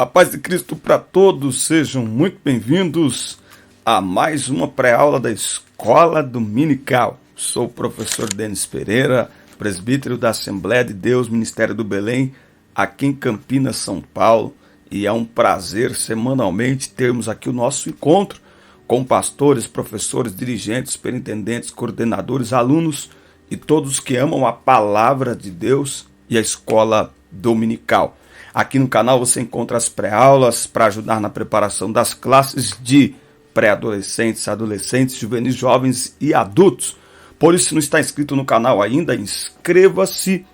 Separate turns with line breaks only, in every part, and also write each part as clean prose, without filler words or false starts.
A paz de Cristo para todos, sejam muito bem-vindos a mais uma pré-aula da Escola Dominical. Sou o professor Denis Pereira, presbítero da Assembleia de Deus, Ministério do Belém, aqui em Campinas, São Paulo, e é um prazer semanalmente termos aqui o nosso encontro com pastores, professores, dirigentes, superintendentes, coordenadores, alunos e todos que amam a palavra de Deus e a Escola Dominical. Aqui no canal você encontra as pré-aulas para ajudar na preparação das classes de pré-adolescentes, adolescentes, juvenis, jovens e adultos. Por isso, se não está inscrito no canal ainda, inscreva-se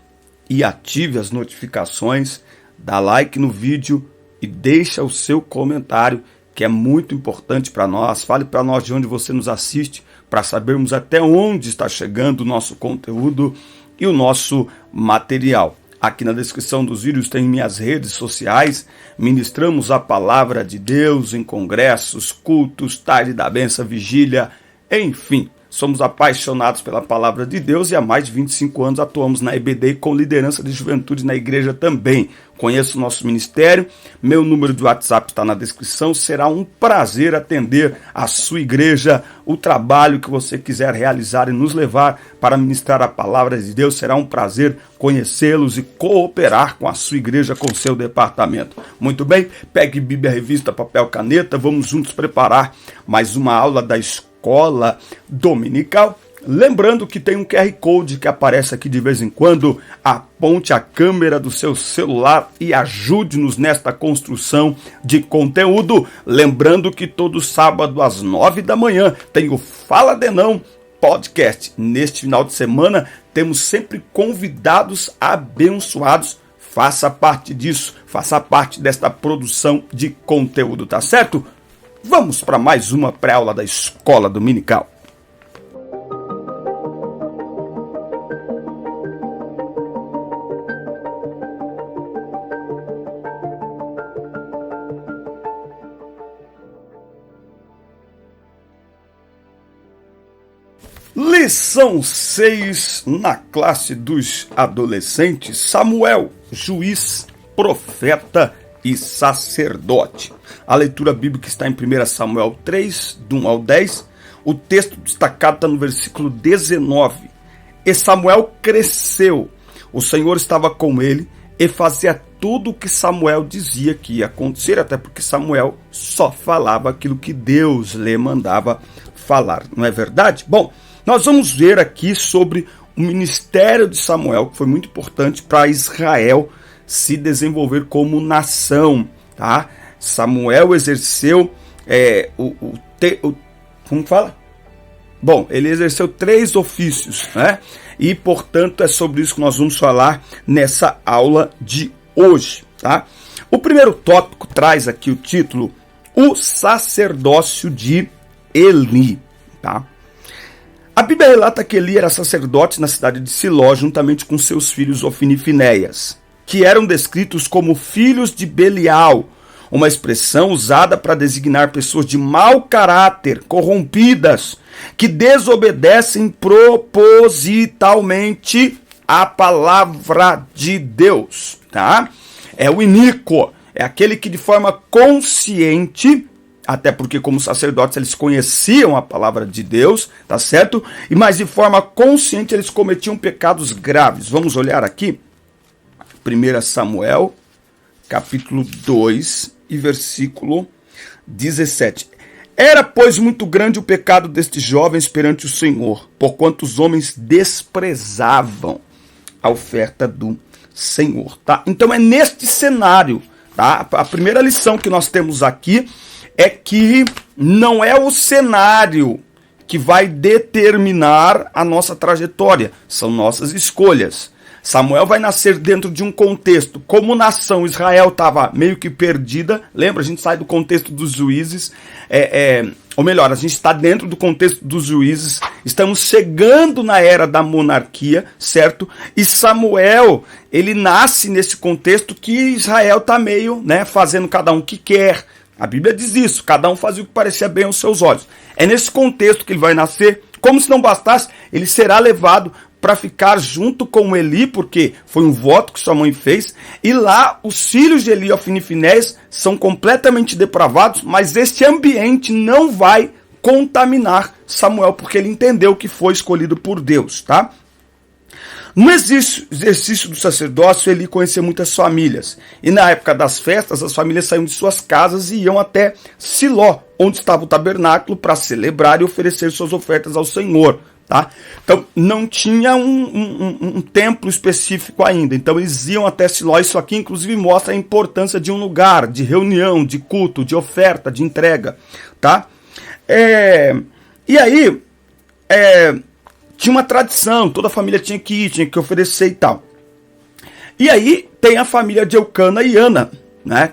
e ative as notificações, dá like no vídeo e deixa o seu comentário, que é muito importante para nós. Fale para nós de onde você nos assiste, para sabermos até onde está chegando o nosso conteúdo e o nosso material. Aqui na descrição dos vídeos tem minhas redes sociais. Ministramos a palavra de Deus em congressos, cultos, tarde da benção, vigília, enfim. Somos apaixonados pela palavra de Deus e há mais de 25 anos atuamos na EBD com liderança de juventude na igreja também. Conheço o nosso ministério, meu número de WhatsApp está na descrição. Será um prazer atender a sua igreja, o trabalho que você quiser realizar e nos levar para ministrar a palavra de Deus. Será um prazer conhecê-los e cooperar com a sua igreja, com o seu departamento. Muito bem, pegue Bíblia, revista, papel, caneta, vamos juntos preparar mais uma aula da Escola Dominical. Lembrando que tem um QR Code que aparece aqui de vez em quando. Aponte a câmera do seu celular e ajude-nos nesta construção de conteúdo. Lembrando que todo sábado às 9 da manhã tem o Fala Denão Podcast. Neste final de semana temos sempre convidados abençoados. Faça parte disso, faça parte desta produção de conteúdo, tá certo? Vamos para mais uma pré-aula da Escola Dominical. Lição 6 na classe dos adolescentes: Samuel, juiz, profeta e sacerdote. A leitura bíblica está em 1 Samuel 3, do 1 ao 10. O texto destacado está no versículo 19. E Samuel cresceu, o Senhor estava com ele e fazia tudo o que Samuel dizia que ia acontecer, até porque Samuel só falava aquilo que Deus lhe mandava falar, não é verdade? Bom, nós vamos ver aqui sobre o ministério de Samuel, que foi muito importante para Israel se desenvolver como nação, tá? Samuel exerceu como fala? Bom, ele exerceu 3 ofícios, né? E, portanto, é sobre isso que nós vamos falar nessa aula de hoje, tá? O primeiro tópico traz aqui o título: o sacerdócio de Eli, tá? A Bíblia relata que Eli era sacerdote na cidade de Siló, juntamente com seus filhos Ofni e Finéias, que eram descritos como filhos de Belial, uma expressão usada para designar pessoas de mau caráter, corrompidas, que desobedecem propositalmente a palavra de Deus, tá? É o iníquo, é aquele que de forma consciente, até porque como sacerdotes eles conheciam a palavra de Deus, tá certo? Mas de forma consciente eles cometiam pecados graves. Vamos olhar aqui, 1 Samuel, capítulo 2 e versículo 17. Era, pois, muito grande o pecado destes jovens perante o Senhor, porquanto os homens desprezavam a oferta do Senhor, tá? Então é neste cenário, tá? A primeira lição que nós temos aqui é que não é o cenário que vai determinar a nossa trajetória, são nossas escolhas. Samuel vai nascer dentro de um contexto. Como nação, Israel estava meio que perdida. Lembra, a gente sai do contexto dos juízes. Ou melhor, a gente está dentro do contexto dos juízes. Estamos chegando na era da monarquia, certo? E Samuel, ele nasce nesse contexto que Israel está meio, né, fazendo cada um o que quer. A Bíblia diz isso, cada um fazia o que parecia bem aos seus olhos. É nesse contexto que ele vai nascer. Como se não bastasse, ele será levado para ficar junto com Eli, porque foi um voto que sua mãe fez, e lá os filhos de Eli, Ofni e Finéias, são completamente depravados, mas esse ambiente não vai contaminar Samuel, porque ele entendeu que foi escolhido por Deus, tá? No exercício do sacerdócio, Eli conhecia muitas famílias, e na época das festas, as famílias saíam de suas casas e iam até Siló, onde estava o tabernáculo, para celebrar e oferecer suas ofertas ao Senhor. Tá? Então não tinha um templo específico ainda, então eles iam até Siló. Isso aqui inclusive mostra a importância de um lugar de reunião, de culto, de oferta, de entrega, tá? E aí tinha uma tradição, toda a família tinha que ir, tinha que oferecer e tal. E aí tem a família de Eucana e Ana, né,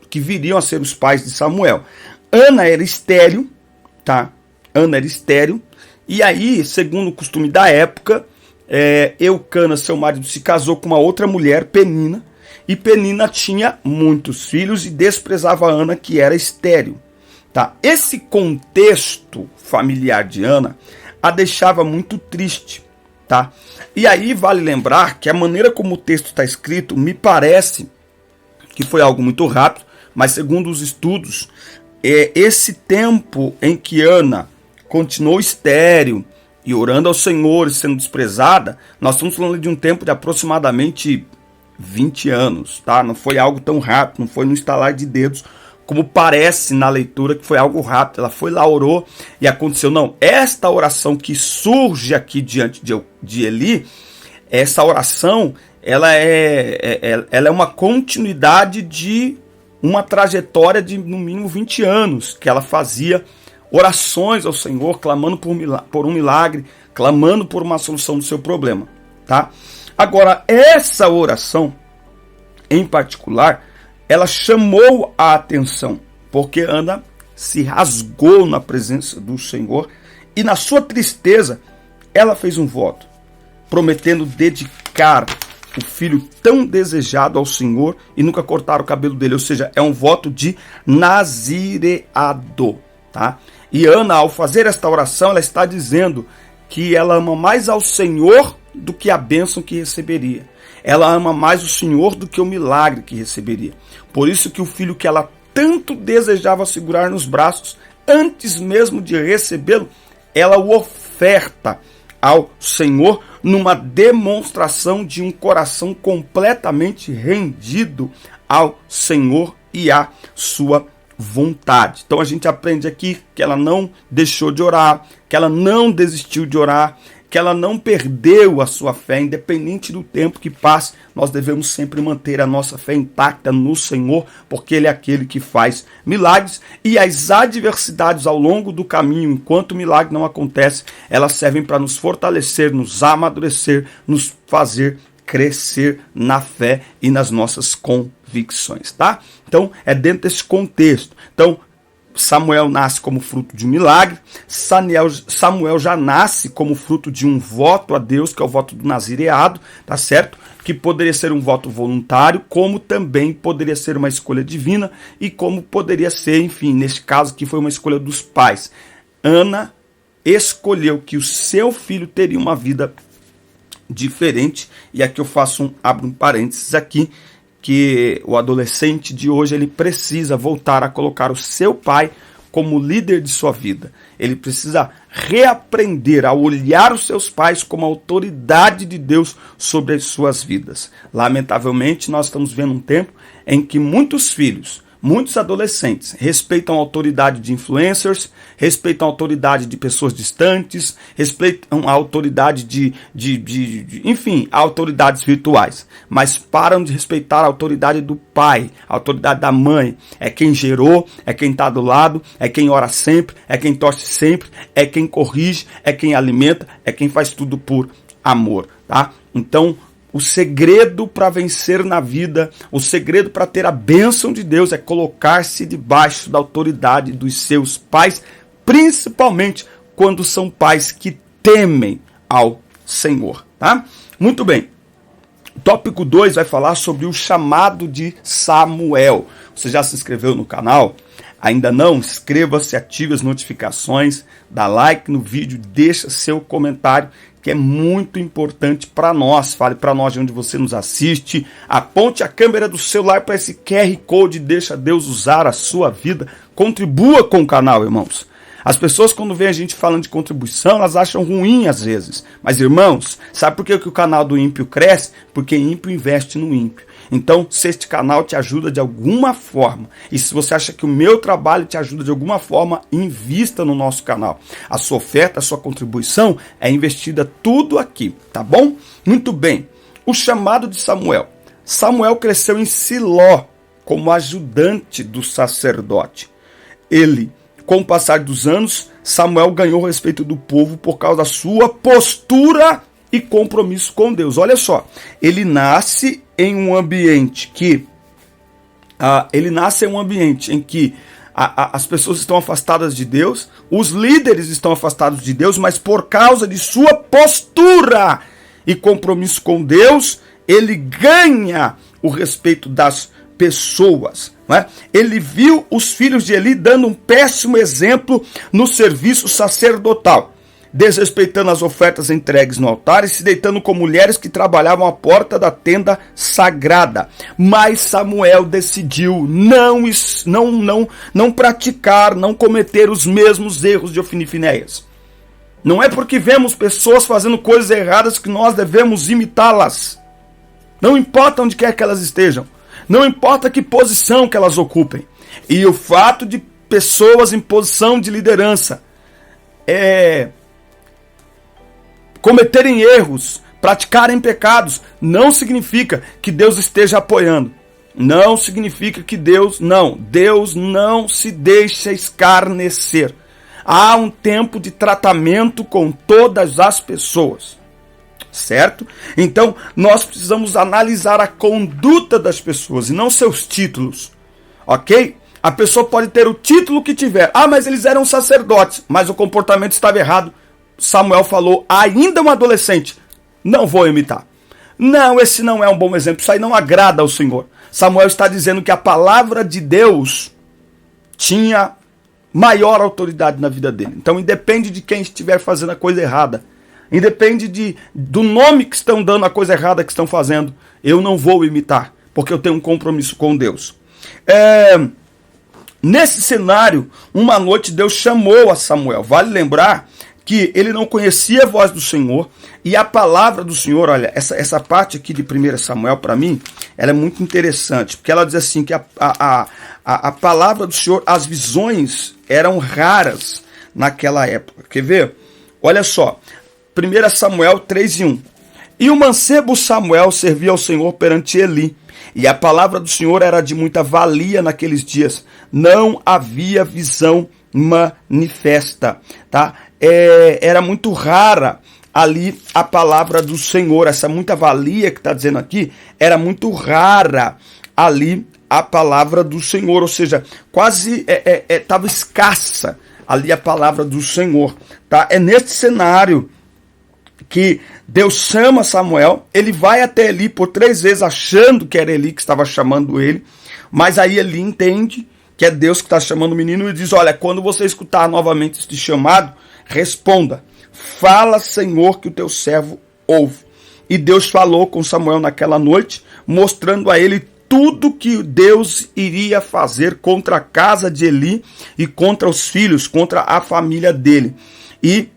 que viriam a ser os pais de Samuel. Ana era estéril, tá? Ana era estéril. E aí, segundo o costume da época, Eucana, seu marido, se casou com uma outra mulher, Penina, e Penina tinha muitos filhos e desprezava Ana, que era estéril. Tá? Esse contexto familiar de Ana a deixava muito triste. Tá? E aí vale lembrar que a maneira como o texto está escrito me parece que foi algo muito rápido, mas segundo os estudos, esse tempo em que Ana continuou estéril e orando ao Senhor e sendo desprezada, nós estamos falando de um tempo de aproximadamente 20 anos, tá? Não foi algo tão rápido, não foi no estalar de dedos, como parece na leitura que foi algo rápido. Ela foi lá, orou e aconteceu. Não, esta oração que surge aqui diante de Eli, essa oração, ela é uma continuidade de uma trajetória de no mínimo 20 anos que ela fazia orações ao Senhor, clamando por um milagre, clamando por uma solução do seu problema, tá? Agora, essa oração, em particular, ela chamou a atenção, porque Ana se rasgou na presença do Senhor e na sua tristeza, ela fez um voto, prometendo dedicar o filho tão desejado ao Senhor e nunca cortar o cabelo dele, ou seja, é um voto de nazireado, tá? E Ana, ao fazer esta oração, ela está dizendo que ela ama mais ao Senhor do que a bênção que receberia. Ela ama mais o Senhor do que o milagre que receberia. Por isso que o filho que ela tanto desejava segurar nos braços, antes mesmo de recebê-lo, ela o oferta ao Senhor numa demonstração de um coração completamente rendido ao Senhor e à sua vontade. Então a gente aprende aqui que ela não deixou de orar, que ela não desistiu de orar, que ela não perdeu a sua fé, independente do tempo que passe. Nós devemos sempre manter a nossa fé intacta no Senhor, porque Ele é aquele que faz milagres, e as adversidades ao longo do caminho, enquanto o milagre não acontece, elas servem para nos fortalecer, nos amadurecer, nos fazer crescer na fé e nas nossas convicções, tá? Então, é dentro desse contexto. Então, Samuel nasce como fruto de um milagre, Samuel já nasce como fruto de um voto a Deus, que é o voto do nazireado, tá certo? Que poderia ser um voto voluntário, como também poderia ser uma escolha divina, e como poderia ser, enfim, neste caso que foi uma escolha dos pais. Ana escolheu que o seu filho teria uma vida diferente, e aqui eu abro um parênteses aqui, que o adolescente de hoje ele precisa voltar a colocar o seu pai como líder de sua vida. Ele precisa reaprender a olhar os seus pais como autoridade de Deus sobre as suas vidas. Lamentavelmente, nós estamos vendo um tempo em que muitos filhos, muitos adolescentes respeitam a autoridade de influencers, respeitam a autoridade de pessoas distantes, respeitam a autoridade enfim, autoridades virtuais, mas param de respeitar a autoridade do pai, a autoridade da mãe. É quem gerou, é quem está do lado, é quem ora sempre, é quem torce sempre, é quem corrige, é quem alimenta, é quem faz tudo por amor, tá? Então, o segredo para vencer na vida, o segredo para ter a bênção de Deus é colocar-se debaixo da autoridade dos seus pais, principalmente quando são pais que temem ao Senhor, tá? Muito bem. Tópico 2 vai falar sobre o chamado de Samuel. Você já se inscreveu no canal? Ainda não? Inscreva-se, ative as notificações, dá like no vídeo, deixa seu comentário, que é muito importante para nós. Fale para nós de onde você nos assiste, aponte a câmera do celular para esse QR Code, deixa Deus usar a sua vida, contribua com o canal, irmãos. As pessoas, quando veem a gente falando de contribuição, elas acham ruim às vezes. Mas, irmãos, sabe por que o canal do ímpio cresce? Porque ímpio investe no ímpio. Então, se este canal te ajuda de alguma forma, e se você acha que o meu trabalho te ajuda de alguma forma, invista no nosso canal. A sua oferta, a sua contribuição é investida tudo aqui, tá bom? Muito bem. O chamado de Samuel. Samuel cresceu em Siló como ajudante do sacerdote. Com o passar dos anos, Samuel ganhou o respeito do povo por causa da sua postura e compromisso com Deus. Olha só, ele nasce em um ambiente em que as pessoas estão afastadas de Deus, os líderes estão afastados de Deus, mas por causa de sua postura e compromisso com Deus, ele ganha o respeito das pessoas. Não é? Ele viu os filhos de Eli dando um péssimo exemplo no serviço sacerdotal, desrespeitando as ofertas entregues no altar e se deitando com mulheres que trabalhavam à porta da tenda sagrada. Mas Samuel decidiu não praticar, não cometer os mesmos erros de Ofni e Finéias. Não é porque vemos pessoas fazendo coisas erradas que nós devemos imitá-las. Não importa onde quer que elas estejam. Não importa que posição que elas ocupem. E o fato de pessoas em posição de liderança cometerem erros, praticarem pecados, não significa que Deus esteja apoiando. Não significa que Deus não se deixa escarnecer. Há um tempo de tratamento com todas as pessoas. Certo? Então, nós precisamos analisar a conduta das pessoas e não seus títulos. Ok? A pessoa pode ter o título que tiver. Mas eles eram sacerdotes, mas o comportamento estava errado. Samuel falou, ainda um adolescente, não vou imitar. Não, esse não é um bom exemplo, isso aí não agrada ao Senhor. Samuel está dizendo que a palavra de Deus tinha maior autoridade na vida dele. Então, independe de quem estiver fazendo a coisa errada, independe do nome que estão dando a coisa errada que estão fazendo, eu não vou imitar, porque eu tenho um compromisso com Deus. Nesse cenário, uma noite Deus chamou a Samuel. Vale lembrar que ele não conhecia a voz do Senhor, e a palavra do Senhor, olha, essa parte aqui de 1 Samuel, para mim, ela é muito interessante, porque ela diz assim, que a palavra do Senhor, as visões eram raras naquela época. Quer ver? Olha só, 1 Samuel 3:1. E o mancebo Samuel servia ao Senhor perante Eli, e a palavra do Senhor era de muita valia naqueles dias. Não havia visão manifesta, tá? Era muito rara ali a palavra do Senhor. Essa muita valia que está dizendo aqui, era muito rara ali a palavra do Senhor, ou seja, quase estava escassa ali a palavra do Senhor, tá? É nesse cenário que Deus chama Samuel, ele vai até Eli por 3 vezes, achando que era Eli que estava chamando ele, mas aí Eli entende que é Deus que está chamando o menino e diz, olha, quando você escutar novamente este chamado, responda, fala, Senhor, que o teu servo ouve. E Deus falou com Samuel naquela noite, mostrando a ele tudo que Deus iria fazer contra a casa de Eli e contra os filhos, contra a família dele. E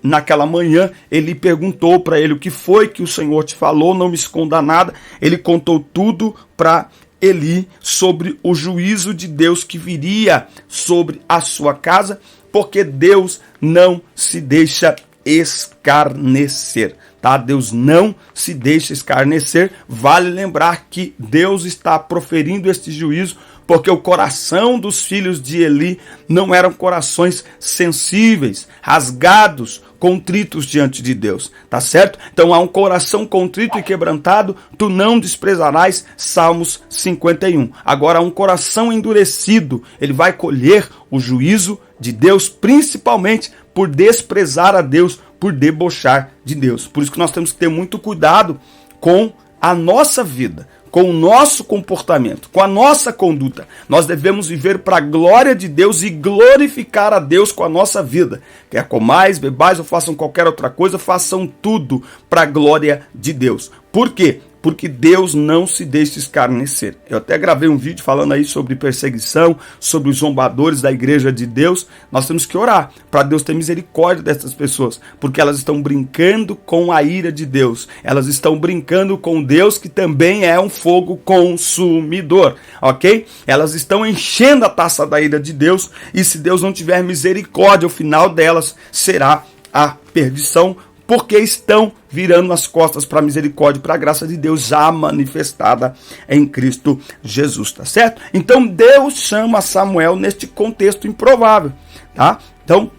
naquela manhã, Eli perguntou para ele, o que foi que o Senhor te falou? Não me esconda nada. Ele contou tudo para Eli sobre o juízo de Deus que viria sobre a sua casa, porque Deus não se deixa escarnecer, tá? Deus não se deixa escarnecer. Vale lembrar que Deus está proferindo este juízo porque o coração dos filhos de Eli não eram corações sensíveis, rasgados, contritos diante de Deus, tá certo? Então há um coração contrito e quebrantado, tu não desprezarás, Salmos 51. Agora, um coração endurecido, ele vai colher o juízo de Deus, principalmente por desprezar a Deus, por debochar de Deus. Por isso que nós temos que ter muito cuidado com a nossa vida, com o nosso comportamento, com a nossa conduta. Nós devemos viver para a glória de Deus e glorificar a Deus com a nossa vida. Quer comais, bebais ou façam qualquer outra coisa, façam tudo para a glória de Deus. Por quê? Porque Deus não se deixa escarnecer. Eu até gravei um vídeo falando aí sobre perseguição, sobre os zombadores da igreja de Deus. Nós temos que orar para Deus ter misericórdia dessas pessoas, porque elas estão brincando com a ira de Deus. Elas estão brincando com Deus, que também é um fogo consumidor, ok? Elas estão enchendo a taça da ira de Deus, e se Deus não tiver misericórdia, o final delas será a perdição, porque estão virando as costas para a misericórdia e para a graça de Deus já manifestada em Cristo Jesus, tá certo? Então Deus chama Samuel neste contexto improvável, tá? Então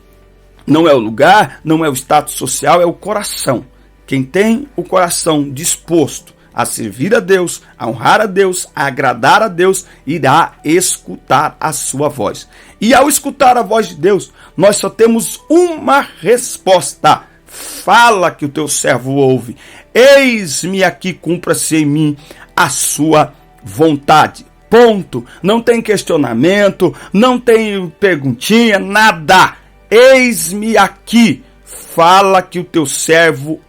não é o lugar, não é o status social, é o coração. Quem tem o coração disposto a servir a Deus, a honrar a Deus, a agradar a Deus, irá escutar a sua voz. E ao escutar a voz de Deus, nós só temos uma resposta: fala, que o teu servo ouve. Eis-me aqui, cumpra-se em mim a sua vontade. Ponto. Não tem questionamento, não tem perguntinha, nada. Eis-me aqui, fala, que o teu servo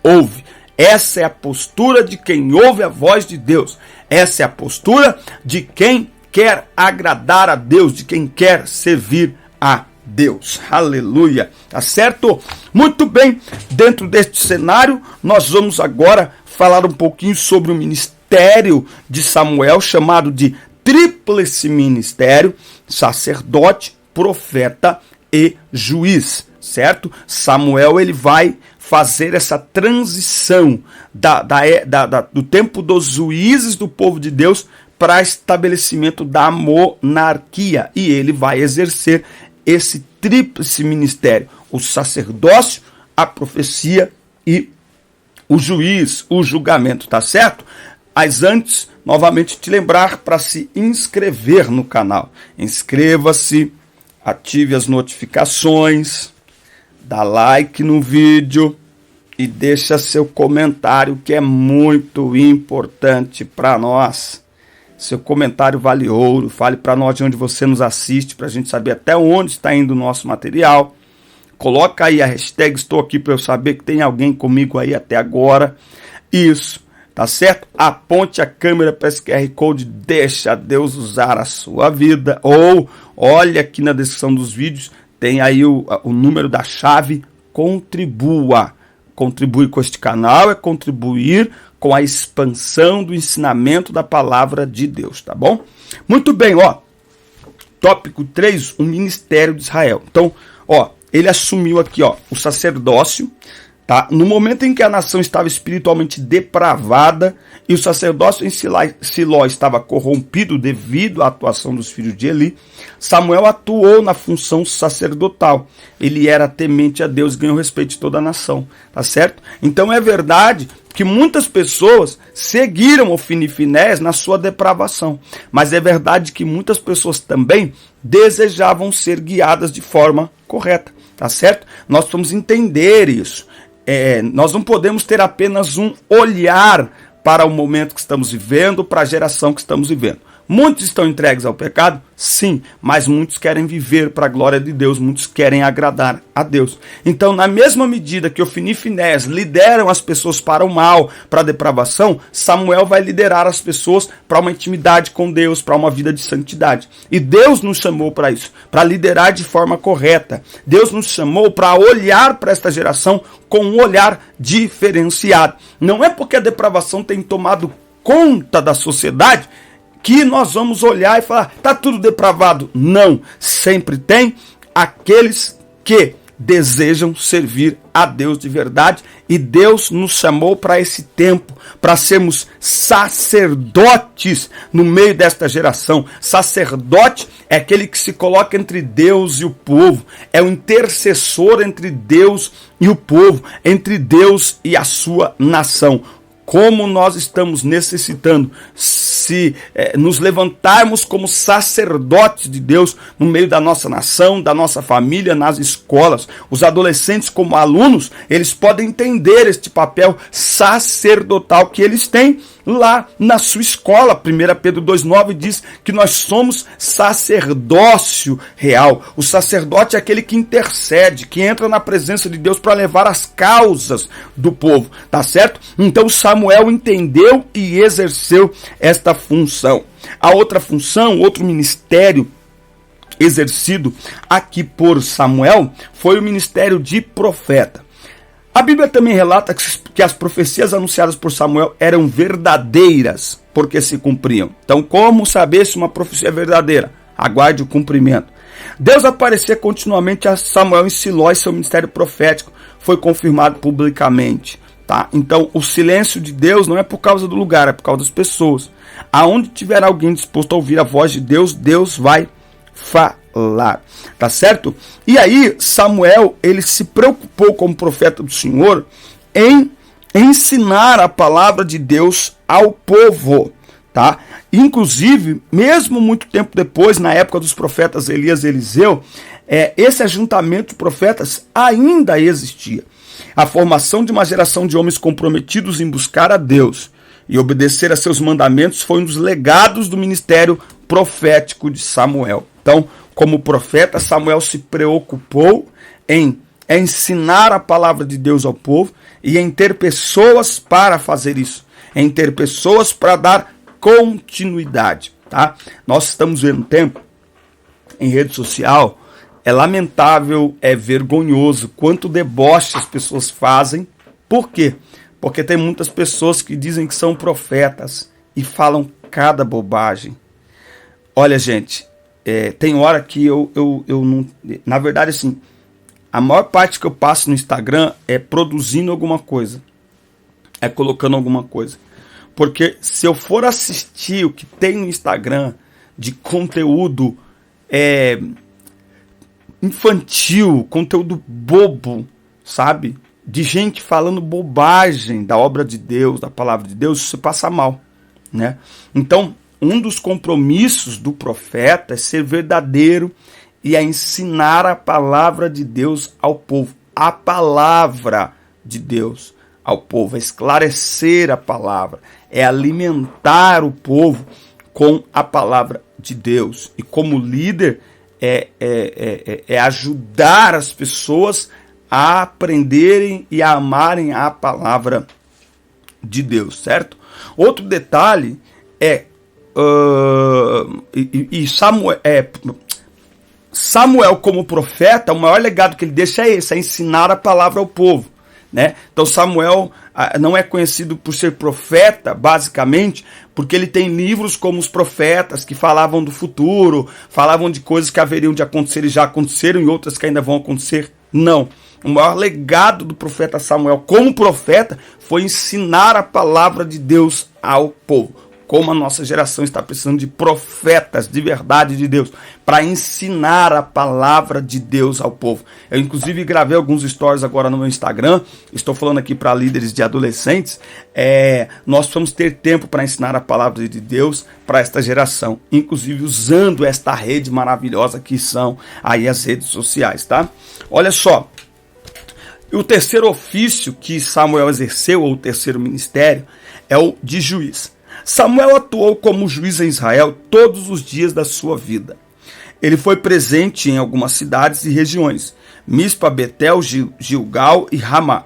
ouve. Essa é a postura de quem ouve a voz de Deus. Essa é a postura de quem quer agradar a Deus, de quem quer servir a Deus. Aleluia. Tá certo? Muito bem. Dentro deste cenário, nós vamos agora falar um pouquinho sobre o ministério de Samuel, chamado de tríplice ministério: sacerdote, profeta e juiz, certo? Samuel, ele vai fazer essa transição do tempo dos juízes do povo de Deus para estabelecimento da monarquia, e ele vai exercer esse tríplice ministério: o sacerdócio, a profecia e o juiz, o julgamento, tá certo? Mas antes, novamente te lembrar para se inscrever no canal. Inscreva-se, ative as notificações, dá like no vídeo e deixa seu comentário, que é muito importante para nós. Seu comentário vale ouro. Fale para nós de onde você nos assiste, para a gente saber até onde está indo o nosso material. Coloca aí a hashtag estou aqui para eu saber que tem alguém comigo aí até agora. Isso, tá certo? Aponte a câmera para esse QR Code, deixa Deus usar a sua vida. Ou olha aqui na descrição dos vídeos, tem aí o número da chave, contribua. Contribuir com este canal é contribuir com a expansão do ensinamento da palavra de Deus, tá bom? Muito bem, ó. Tópico 3, o ministério de Israel. Então, ó, ele assumiu aqui, ó, o sacerdócio, tá? No momento em que a nação estava espiritualmente depravada e o sacerdócio em Siló estava corrompido devido à atuação dos filhos de Eli, Samuel atuou na função sacerdotal. Ele era temente a Deus e ganhou respeito de toda a nação, tá certo? Então é verdade que muitas pessoas seguiram Ofni e Finéias na sua depravação, mas é verdade que muitas pessoas também desejavam ser guiadas de forma correta, tá certo? Nós vamos entender isso. Nós não podemos ter apenas um olhar para o momento que estamos vivendo, para a geração que estamos vivendo. Muitos estão entregues ao pecado? Sim, mas muitos querem viver para a glória de Deus, muitos querem agradar a Deus. Então, na mesma medida que Ofni e Finéias lideram as pessoas para o mal, para a depravação, Samuel vai liderar as pessoas para uma intimidade com Deus, para uma vida de santidade. E Deus nos chamou para isso, para liderar de forma correta. Deus nos chamou para olhar para esta geração com um olhar diferenciado. Não é porque a depravação tem tomado conta da sociedade que nós vamos olhar e falar, tá tudo depravado. Não, sempre tem aqueles que desejam servir a Deus de verdade, e Deus nos chamou para esse tempo, para sermos sacerdotes no meio desta geração. Sacerdote é aquele que se coloca entre Deus e o povo, é o intercessor entre Deus e o povo, entre Deus e a sua nação. Como nós estamos necessitando se nos levantarmos como sacerdotes de Deus no meio da nossa nação, da nossa família, nas escolas. Os adolescentes, como alunos, eles podem entender este papel sacerdotal que eles têm lá na sua escola. 1 Pedro 2,9 diz que nós somos sacerdócio real. O sacerdote é aquele que intercede, que entra na presença de Deus para levar as causas do povo, tá certo? Então Samuel entendeu e exerceu esta função. A outra função, outro ministério exercido aqui por Samuel foi o ministério de profeta. A Bíblia também relata que as profecias anunciadas por Samuel eram verdadeiras, porque se cumpriam. Então, como saber se uma profecia é verdadeira? Aguarde o cumprimento. Deus aparecia continuamente a Samuel em Siló e seu ministério profético foi confirmado publicamente. Tá? Então, o silêncio de Deus não é por causa do lugar, é por causa das pessoas. Aonde tiver alguém disposto a ouvir a voz de Deus, Deus vai falar, tá certo? E aí Samuel, ele se preocupou como profeta do Senhor em ensinar a palavra de Deus ao povo, tá? Inclusive, mesmo muito tempo depois, na época dos profetas Elias e Eliseu, esse ajuntamento de profetas ainda existia. A formação de uma geração de homens comprometidos em buscar a Deus e obedecer a seus mandamentos foi um dos legados do ministério profético de Samuel. Então, como profeta, Samuel se preocupou em ensinar a palavra de Deus ao povo e em ter pessoas para fazer isso, em ter pessoas para dar continuidade, tá? Nós estamos vendo um tempo em rede social, é lamentável, é vergonhoso quanto deboche as pessoas fazem. Por quê? Porque tem muitas pessoas que dizem que são profetas e falam cada bobagem. Olha, gente, tem hora que eu não... Na verdade, assim, a maior parte que eu passo no Instagram é produzindo alguma coisa. É colocando alguma coisa. Porque se eu for assistir o que tem no Instagram de conteúdo infantil, conteúdo bobo, sabe? De gente falando bobagem da obra de Deus, da palavra de Deus, você passa mal, né? Então, um dos compromissos do profeta é ser verdadeiro e é ensinar a palavra de Deus ao povo. A palavra de Deus ao povo, é esclarecer a palavra, é alimentar o povo com a palavra de Deus. E como líder, é ajudar as pessoas a aprenderem e a amarem a palavra de Deus, certo? Outro detalhe Samuel como profeta, o maior legado que ele deixa é esse, é ensinar a palavra ao povo, né? Então Samuel não é conhecido por ser profeta, basicamente, porque ele tem livros como os profetas, que falavam do futuro, falavam de coisas que haveriam de acontecer e já aconteceram e outras que ainda vão acontecer. Não. O maior legado do profeta Samuel como profeta foi ensinar a palavra de Deus ao povo. Como a nossa geração está precisando de profetas de verdade de Deus para ensinar a palavra de Deus ao povo. Eu inclusive gravei alguns stories agora no meu Instagram, estou falando aqui para líderes de adolescentes, nós vamos ter tempo para ensinar a palavra de Deus para esta geração, inclusive usando esta rede maravilhosa que são aí as redes sociais, tá? Olha só, o terceiro ofício que Samuel exerceu, ou o terceiro ministério, é o de juiz. Samuel atuou como juiz em Israel todos os dias da sua vida. Ele foi presente em algumas cidades e regiões, Mispa, Betel, Gilgal e Ramá.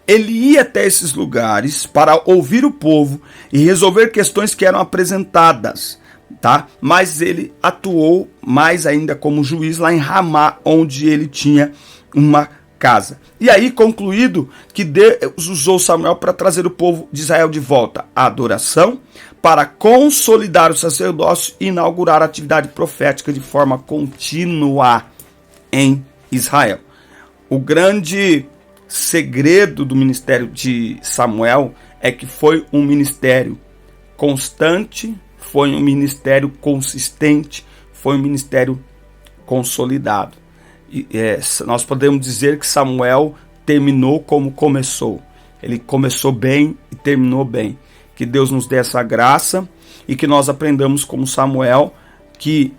Ele ia até esses lugares para ouvir o povo e resolver questões que eram apresentadas, tá? Mas ele atuou mais ainda como juiz lá em Ramá, onde ele tinha uma casa. E aí, concluído que Deus usou Samuel para trazer o povo de Israel de volta à adoração, para consolidar o sacerdócio e inaugurar a atividade profética de forma contínua em Israel. O grande segredo do ministério de Samuel é que foi um ministério constante, foi um ministério consistente, foi um ministério consolidado. Nós podemos dizer que Samuel terminou como começou. Ele começou bem e terminou bem. Que Deus nos dê essa graça e que nós aprendamos como Samuel que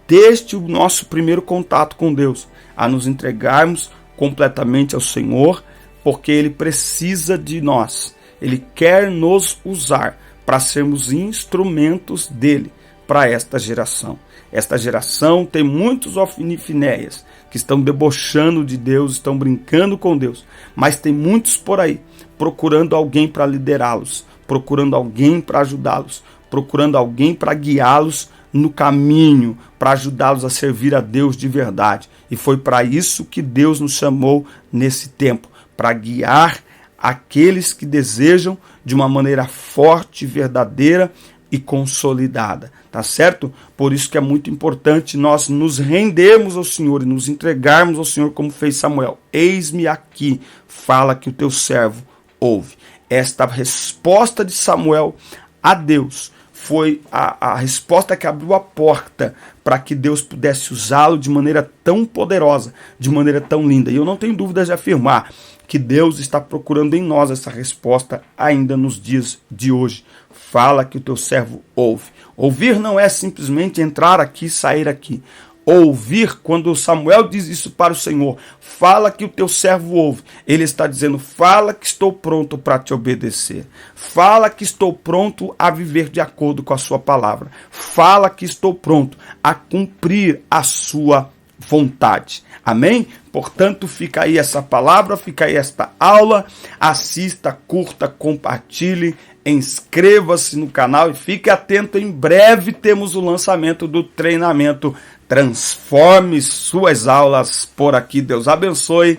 desde o nosso primeiro contato com Deus a nos entregarmos completamente ao Senhor, porque Ele precisa de nós. Ele quer nos usar para sermos instrumentos dele para esta geração. Esta geração tem muitos ofinifinéias que estão debochando de Deus, estão brincando com Deus, mas tem muitos por aí procurando alguém para liderá-los, procurando alguém para ajudá-los, procurando alguém para guiá-los no caminho, para ajudá-los a servir a Deus de verdade. E foi para isso que Deus nos chamou nesse tempo, para guiar aqueles que desejam de uma maneira forte, verdadeira e consolidada, tá certo? Por isso que é muito importante nós nos rendermos ao Senhor e nos entregarmos ao Senhor como fez Samuel. Eis-me aqui, fala que o teu servo ouve. Esta resposta de Samuel a Deus foi a resposta que abriu a porta para que Deus pudesse usá-lo de maneira tão poderosa, de maneira tão linda. E eu não tenho dúvidas de afirmar que Deus está procurando em nós essa resposta ainda nos dias de hoje. Fala que o teu servo ouve. Ouvir não é simplesmente entrar aqui e sair aqui. Ouvir, quando Samuel diz isso para o Senhor, fala que o teu servo ouve. Ele está dizendo, fala que estou pronto para te obedecer. Fala que estou pronto a viver de acordo com a sua palavra. Fala que estou pronto a cumprir a sua vontade. Amém? Portanto, fica aí essa palavra, fica aí esta aula. Assista, curta, compartilhe, inscreva-se no canal e fique atento. Em breve temos o lançamento do treinamento Transforme Suas Aulas por aqui. Deus abençoe.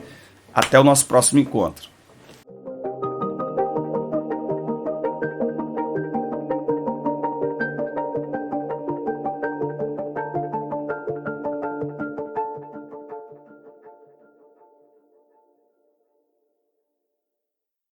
Até o nosso próximo encontro.